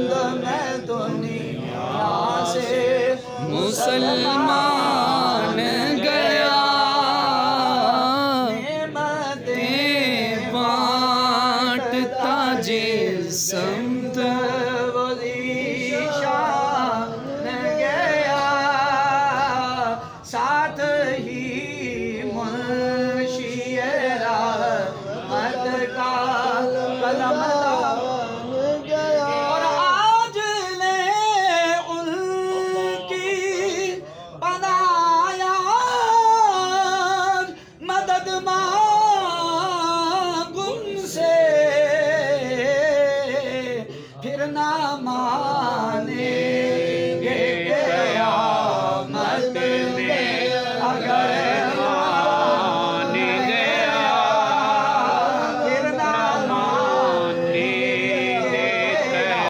बंद मैं दुनिया से मुसलमान गया, नेमतें बांटता जिस समत साथ ही मुंशी रहमत का कलम गया, और आज ले उनकी पनाया मदद मांग उनसे, फिर ना माने